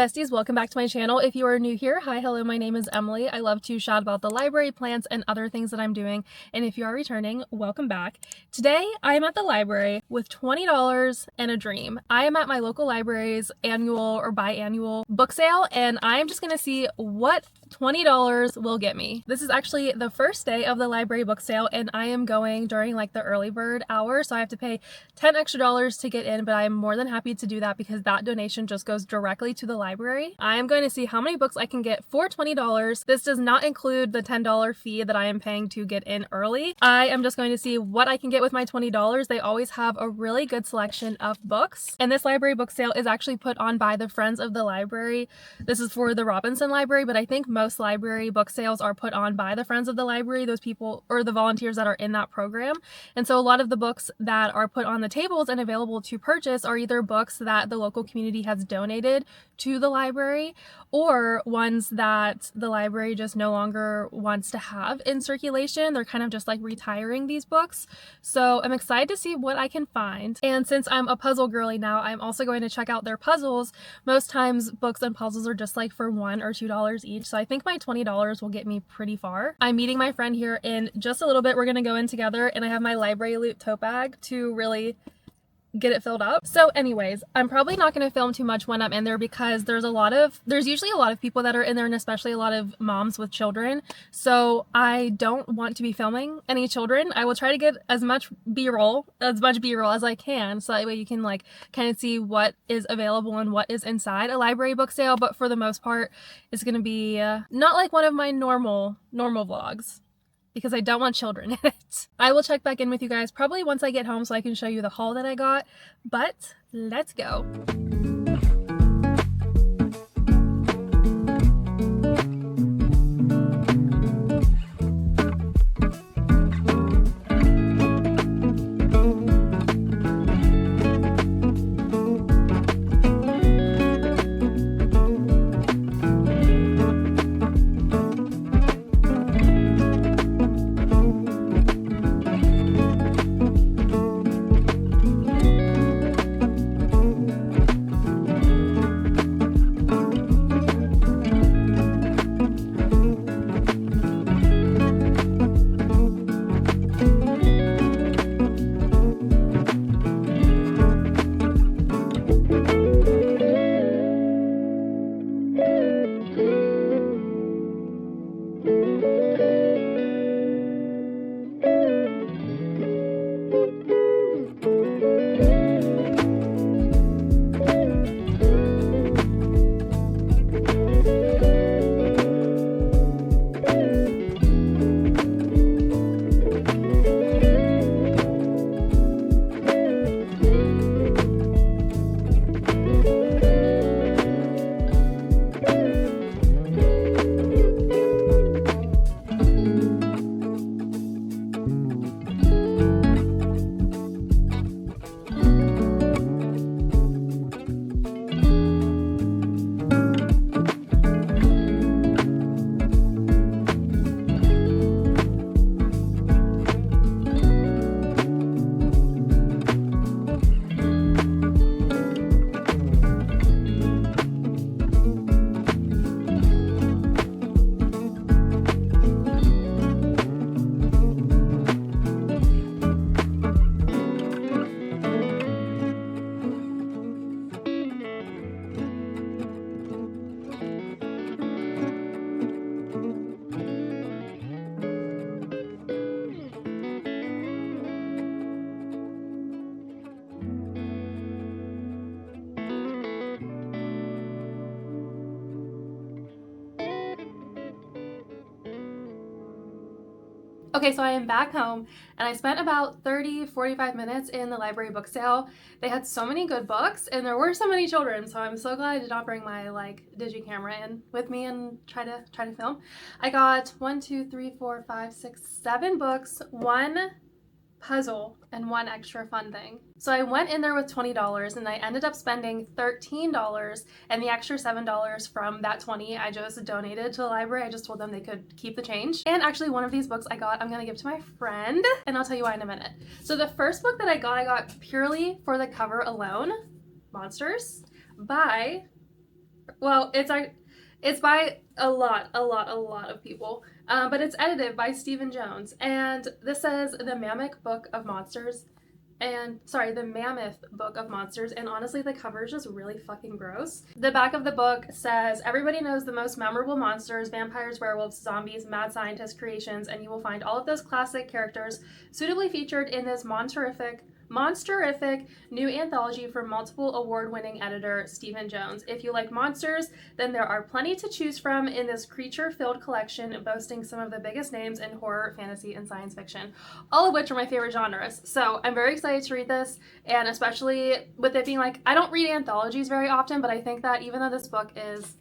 besties, welcome back to my channel. If you are new here, hi, hello, my name is Emily. I love to chat about the library, plans, and other things that I'm doing. And if you are returning, welcome back. Today, I am at the library with $20 and a dream. I am at my local library's annual or biannual book sale, and I'm just gonna see what $20 will get me. This is actually the first day of the library book sale, and I am going during like the early bird hour, so I have to pay $10 extra to get in, but I am more than happy to do that because that donation just goes directly to the library. I am going to see how many books I can get for $20. This does not include the $10 fee that I am paying to get in early. I am just going to see what I can get with my $20. They always have a really good selection of books, and this library book sale is actually put on by the Friends of the Library. This is for the Robinson Library, but I think most library book sales are put on by the Friends of the Library, those people or the volunteers that are in that program. And so a lot of the books that are put on the tables and available to purchase are either books that the local community has donated to the library or ones that the library just no longer wants to have in circulation. They're kind of just like retiring these books. So I'm excited to see what I can find. And since I'm a puzzle girly now, I'm also going to check out their puzzles. Most times books and puzzles are just like for $1 or $2 each. So I think my $20 will get me pretty far. I'm meeting my friend here in just a little bit. We're going to go in together, and I have my library loot tote bag to really get it filled up. So anyways, I'm probably not going to film too much when I'm in there because there's usually a lot of people that are in there, and especially a lot of moms with children. So I don't want to be filming any children. I will try to get as much B-roll as I can, so that way you can like kind of see what is available and what is inside a library book sale. But for the most part, it's going to be not like one of my normal vlogs, because I don't want children in it. I will check back in with you guys probably once I get home so I can show you the haul that I got, but let's go. Okay, so I am back home, and I spent about 45 minutes in the library book sale. They had so many good books, and there were so many children, so I'm so glad I did not bring my like digi camera in with me and try to film. I got 7 books, 1 puzzle, and 1 extra fun thing. So I went in there with $20 and I ended up spending $13, and the extra $7 from that $20 I just donated to the library. I just told them they could keep the change. And actually one of these books I'm gonna give to my friend, and I'll tell you why in a minute. So the first book that I got purely for the cover alone, Monsters by Well, it's by a lot of people, but it's edited by Stephen Jones, and this says the Mammoth Book of Monsters, the Mammoth Book of Monsters, and honestly, the cover is just really fucking gross. The back of the book says, everybody knows the most memorable monsters, vampires, werewolves, zombies, mad scientist creations, and you will find all of those classic characters suitably featured in this monsterific new anthology from multiple award-winning editor Stephen Jones. If you like monsters, then there are plenty to choose from in this creature-filled collection boasting some of the biggest names in horror, fantasy, and science fiction, all of which are my favorite genres. So I'm very excited to read this, and especially with it being like, I don't read anthologies very often, but I think that even though this book is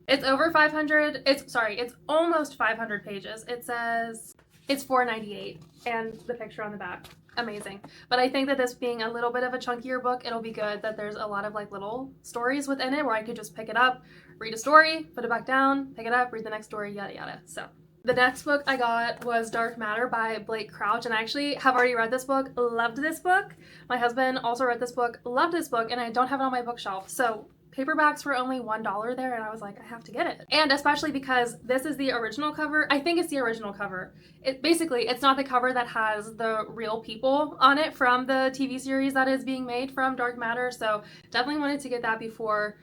it's over 500, it's almost 500 pages. It says it's $4.98, and the picture on the back. Amazing. But I think that this being a little bit of a chunkier book, it'll be good that there's a lot of like little stories within it where I could just pick it up, read a story, put it back down, pick it up, read the next story, yada yada. So the next book I got was Dark Matter by Blake Crouch, and I actually have already read this book, loved this book. My husband also read this book, loved this book, and I don't have it on my bookshelf. So paperbacks were only $1 there, and I was like, I have to get it. And especially because this is the original cover. I think it's the original cover. It's not the cover that has the real people on it from the TV series that is being made from Dark Matter. So definitely wanted to get that before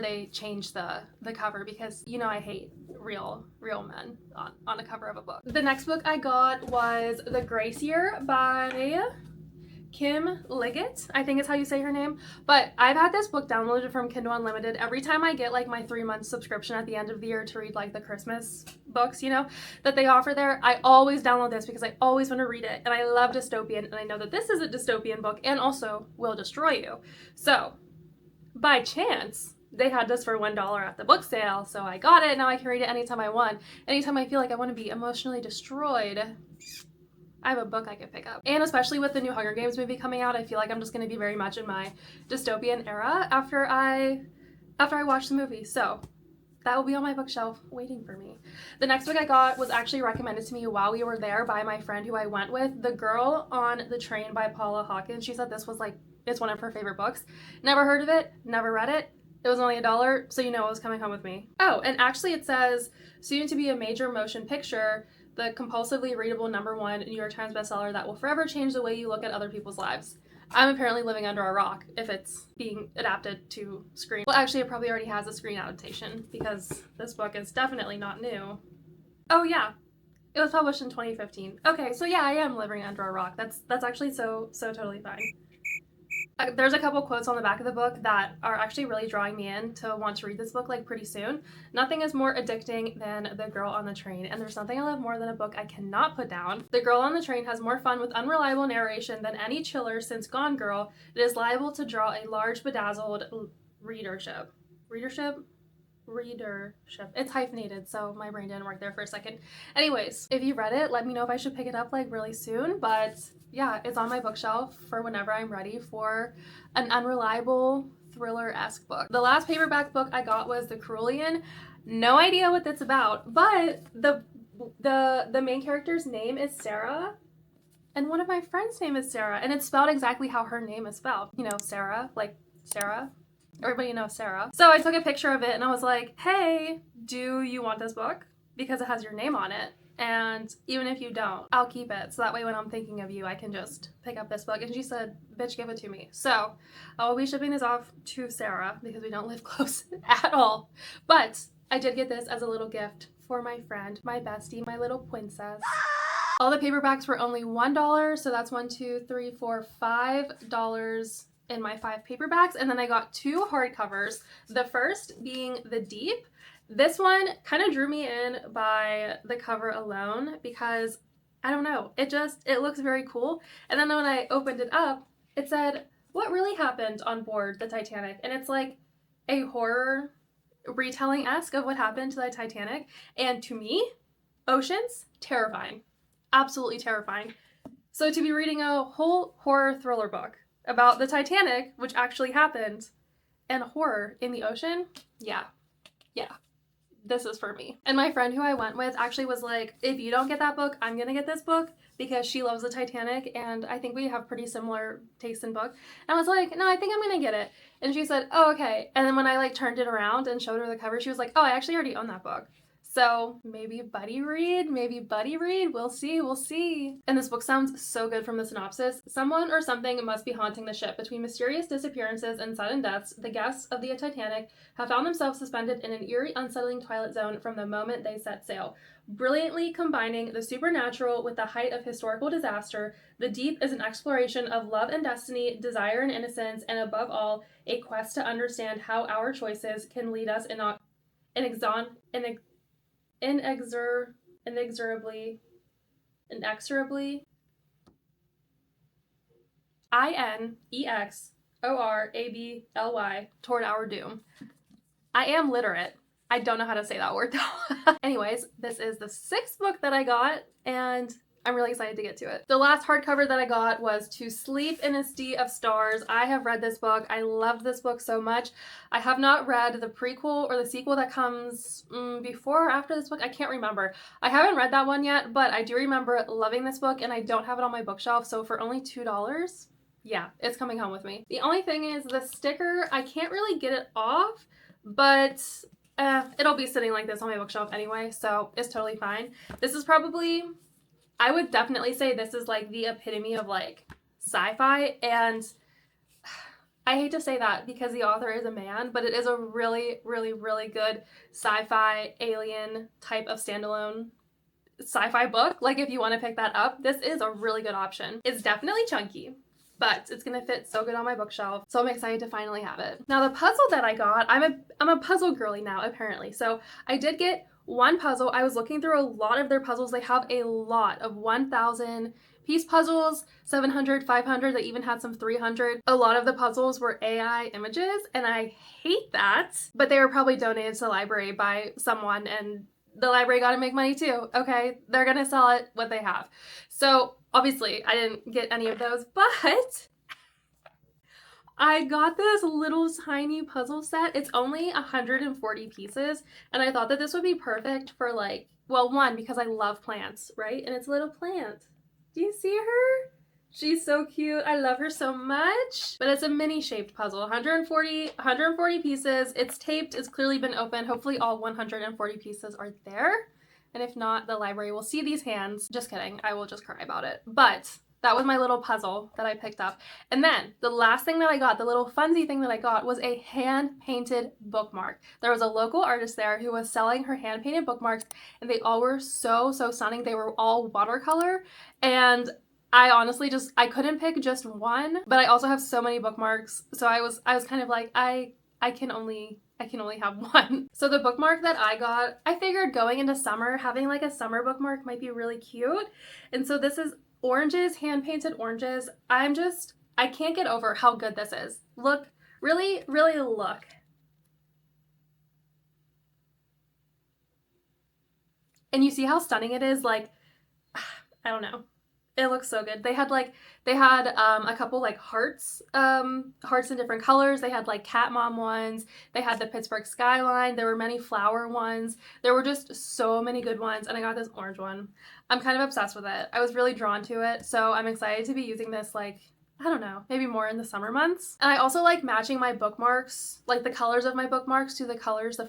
they change the cover, because you know I hate real men on a cover of a book. The next book I got was The Sear by Kim Liggett, I think is how you say her name. But I've had this book downloaded from Kindle Unlimited. Every time I get like my 3-month subscription at the end of the year to read like the Christmas books, you know, that they offer there, I always download this because I always want to read it. And I love dystopian, and I know that this is a dystopian book and also will destroy you. So by chance, they had this for $1 at the book sale, so I got it. Now I can read it anytime I want. Anytime I feel like I want to be emotionally destroyed, I have a book I could pick up. And especially with the new Hunger Games movie coming out, I feel like I'm just going to be very much in my dystopian era after I watch the movie. So that will be on my bookshelf waiting for me. The next book I got was actually recommended to me while we were there by my friend who I went with, The Girl on the Train by Paula Hawkins. She said this was like, it's one of her favorite books. Never heard of it, never read it. It was only $1, so you know it was coming home with me. Oh, and actually it says, soon to be a major motion picture, the compulsively readable #1 New York Times bestseller that will forever change the way you look at other people's lives. I'm apparently living under a rock if it's being adapted to screen. Well, actually, it probably already has a screen adaptation because this book is definitely not new. Oh yeah, it was published in 2015. Okay, so yeah, I am living under a rock. That's actually so totally fine. There's a couple quotes on the back of the book that are actually really drawing me in to want to read this book like pretty soon. Nothing is more addicting than The Girl on the Train, and there's nothing I love more than a book I cannot put down. The Girl on the Train has more fun with unreliable narration than any chiller since Gone Girl. It is liable to draw a large bedazzled readership. It's hyphenated, so my brain didn't work there for a second. Anyways, if you read it, let me know if I should pick it up like really soon, but yeah, it's on my bookshelf for whenever I'm ready for an unreliable thriller-esque book. The last paperback book I got was The Cerulean. No idea what that's about, but the main character's name is Sarah, and one of my friends' name is Sarah, and it's spelled exactly how her name is spelled. You know, Sarah, like Sarah. Everybody knows Sarah. So I took a picture of it and I was like, hey, do you want this book? Because it has your name on it. And even if you don't, I'll keep it. So that way when I'm thinking of you, I can just pick up this book. And she said, bitch, give it to me. So I will be shipping this off to Sarah because we don't live close at all. But I did get this as a little gift for my friend, my bestie, my little princess. All the paperbacks were only $1. So that's $5 in my 5 paperbacks, and then I got 2 hardcovers. The first being The Deep. This one kind of drew me in by the cover alone because, I don't know, it looks very cool. And then when I opened it up, it said, what really happened on board the Titanic? And it's like a horror retelling-esque of what happened to the Titanic. And to me, oceans, terrifying. Absolutely terrifying. So to be reading a whole horror thriller book about the Titanic, which actually happened, and horror in the ocean, yeah. this is for me. And my friend who I went with actually was like, if you don't get that book, I'm gonna get this book because she loves the Titanic and I think we have pretty similar taste in book. And I was like, no, I think I'm gonna get it. And she said, oh, okay. And then when I like turned it around and showed her the cover, she was like, oh, I actually already own that book. So maybe buddy read, we'll see, we'll see. And this book sounds so good from the synopsis. Someone or something must be haunting the ship. Between mysterious disappearances and sudden deaths, the guests of the Titanic have found themselves suspended in an eerie, unsettling twilight zone from the moment they set sail. Brilliantly combining the supernatural with the height of historical disaster, The Deep is an exploration of love and destiny, desire and innocence, and above all, a quest to understand how our choices can lead us inexorably toward our doom. I am literate. I don't know how to say that word though. Anyways, this is the 6th book that I got and I'm really excited to get to it. The last hardcover that I got was To Sleep in a Sea of Stars. I have read this book. I loved this book so much. I have not read the prequel or the sequel that comes before or after this book. I can't remember. I haven't read that one yet, but I do remember loving this book and I don't have it on my bookshelf. So for only $2, yeah, it's coming home with me. The only thing is the sticker, I can't really get it off, but it'll be sitting like this on my bookshelf anyway, so it's totally fine. This is probably, I would definitely say this is like the epitome of like sci-fi, and I hate to say that because the author is a man, but it is a really, really, really good sci-fi alien type of standalone sci-fi book. Like if you want to pick that up, this is a really good option. It's definitely chunky, but it's gonna fit so good on my bookshelf, so I'm excited to finally have it. Now the puzzle that I got, I'm a puzzle girly now apparently, so I did get one puzzle. I was looking through a lot of their puzzles. They have a lot of 1,000 piece puzzles, 700, 500, they even had some 300. A lot of the puzzles were AI images, and I hate that, but they were probably donated to the library by someone, and the library got to make money too, okay? They're gonna sell it what they have. So obviously I didn't get any of those, but I got this little tiny puzzle set. It's only 140 pieces, and I thought that this would be perfect for like, well, one, because I love plants, right? And it's a little plant. Do you see her? She's so cute. I love her so much. But it's a mini shaped puzzle. 140 pieces. It's taped. It's clearly been opened. Hopefully all 140 pieces are there. And if not, the library will see these hands. Just kidding. I will just cry about it. But that was my little puzzle that I picked up. And then the last thing that I got, the little funsy thing that I got, was a hand-painted bookmark. There was a local artist there who was selling her hand-painted bookmarks, and they all were so stunning. They were all watercolor, and I honestly I couldn't pick just one, but I also have so many bookmarks, so I was kind of like, I can only have one. So the bookmark that I got, I figured going into summer, having like a summer bookmark might be really cute. And so this is oranges, hand-painted oranges. I can't get over how good this is. Look, really, really look. And you see how stunning it is? Like, I don't know. It looks so good. They had a couple like hearts in different colors. They had like cat mom ones. They had the Pittsburgh skyline. There were many flower ones. There were just so many good ones, and I got this orange one. I'm kind of obsessed with it. I was really drawn to it, so I'm excited to be using this, like, I don't know, maybe more in the summer months. And I also like matching my bookmarks, like the colors of my bookmarks, to the colors on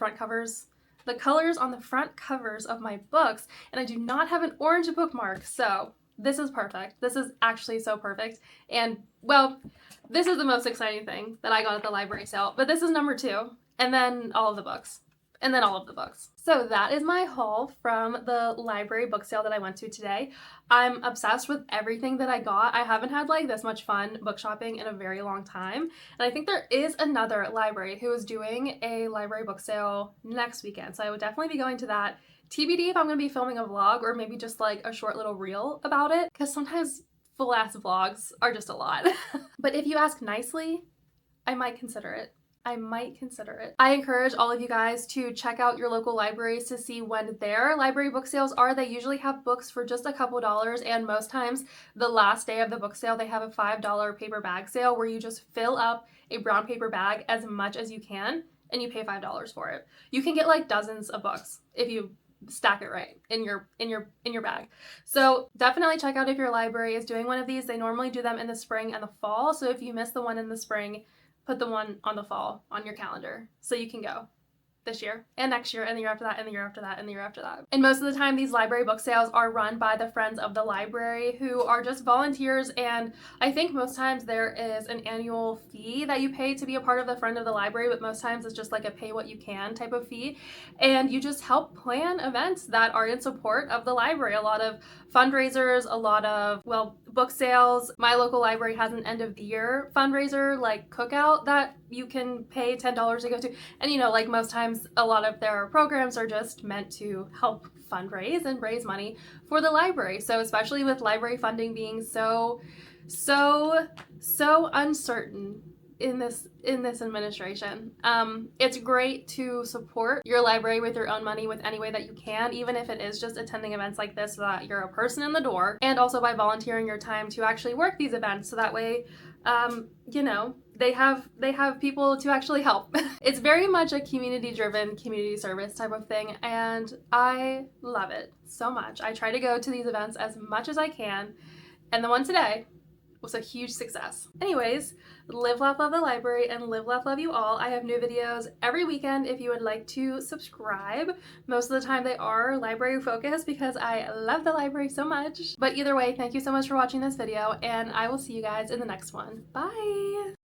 the front covers of my books, and I do not have an orange bookmark, so this is perfect. This is actually so perfect. And, well, this is the most exciting thing that I got at the library sale, but this is number 2, and then all of the books. And then all of the books. So that is my haul from the library book sale that I went to today. I'm obsessed with everything that I got. I haven't had like this much fun book shopping in a very long time. And I think there is another library who is doing a library book sale next weekend. So I would definitely be going to that. TBD if I'm going to be filming a vlog or maybe just like a short little reel about it, because sometimes full ass vlogs are just a lot. But if you ask nicely, I might consider it. I encourage all of you guys to check out your local libraries to see when their library book sales are. They usually have books for just a couple dollars, and most times the last day of the book sale they have a $5 paper bag sale where you just fill up a brown paper bag as much as you can and you pay $5 for it. You can get like dozens of books if you stack it right in your bag. So definitely check out if your library is doing one of these. They normally do them in the spring and the fall. So if you miss the one in the spring, put the one on the fall on your calendar so you can go this year and next year and the year after that and the year after that and the year after that. And most of the time these library book sales are run by the friends of the library who are just volunteers, and I think most times there is an annual fee that you pay to be a part of the friend of the library, but most times it's just like a pay what you can type of fee, and you just help plan events that are in support of the library. A lot of fundraisers, a lot of, well, book sales. My local library has an end of the year fundraiser like cookout that you can pay $10 to go to, and you know, like most times a lot of their programs are just meant to help fundraise and raise money for the library. So especially with library funding being so uncertain in this administration, it's great to support your library with your own money with any way that you can, even if it is just attending events like this so that you're a person in the door, and also by volunteering your time to actually work these events so that way you know, they have people to actually help. It's very much a community-driven, community service type of thing, and I love it so much. I try to go to these events as much as I can, and the one today was a huge success. Anyways, live, laugh, love the library, and live, laugh, love you all. I have new videos every weekend if you would like to subscribe. Most of the time they are library focused because I love the library so much. But either way, thank you so much for watching this video, and I will see you guys in the next one. Bye!